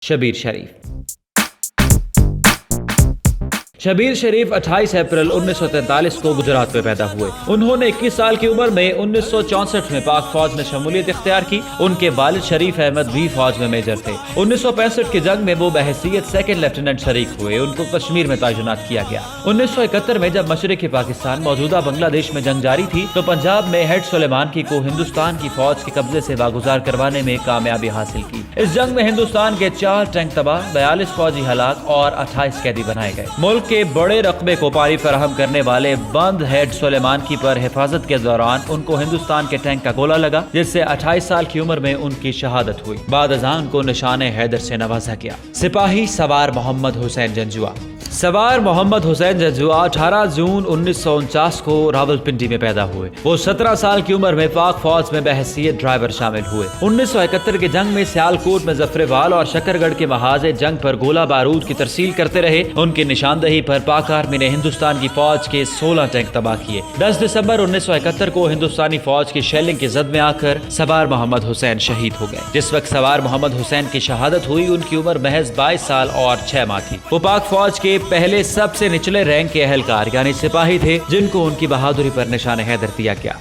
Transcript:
शबीर शरीफ। शबीर शरीफ 28 अप्रैल 1943 को गुजरात में पैदा हुए। उन्होंने 21 साल की उम्र में 1964 में पाक फौज में शमूलियत इख्तियार की। उनके वालिद शरीफ अहमद भी फौज में मेजर थे। 1965 की जंग में वो बहैसियत सेकंड लेफ्टिनेंट शरीक हुए। उनको कश्मीर में तैनात किया गया। 1971 में जब मशरिकी पाकिस्तान मौजूदा बांग्लादेश में जंग जारी थी तो पंजाब में हेड सुलेमान को हिंदुस्तान की फौज के कब्जे से वागुजार करवाने में कामयाबी हासिल की। इस जंग में हिंदुस्तान के 4 टैंक तबाह, 42 फौजी हलाक और 28 कैदी बनाए गए। मुल्क के बड़े रकबे को पानी फराहम करने वाले बंद हेड सुलेमान की पर हिफाजत के दौरान उनको हिंदुस्तान के टैंक का गोला लगा, जिससे 28 साल की उम्र में उनकी शहादत हुई। बाद अज़ां उनको निशाने हैदर से नवाजा गया। सिपाही सवार मोहम्मद हुसैन जंजुआ। सवार मोहम्मद हुसैन जंजुआ 18 जून 1949 को रावलपिंडी में पैदा हुए। वो 17 साल की उम्र में पाक फौज में बहैसियत ड्राइवर शामिल हुए। 1971 की जंग में सियालकोट में जफरेवाल और शकरगढ़ के महाजे जंग पर गोला बारूद की तरसील करते रहे। उनकी निशानदही पर पाक आर्मी ने हिंदुस्तान की फौज के 16 टैंक तबाह किए। 10 दिसंबर 1971 को हिंदुस्तानी फौज की शेलिंग की जद में आकर सवार मोहम्मद हुसैन शहीद हो गए। जिस वक्त सवार मोहम्मद हुसैन की शहादत हुई उनकी उम्र महज 22 साल और 6 माह थी। वो पाक फौज के पहले सबसे निचले रैंक के अहलकार यानी सिपाही थे जिनको उनकी बहादुरी पर निशान हैदर दिया गया।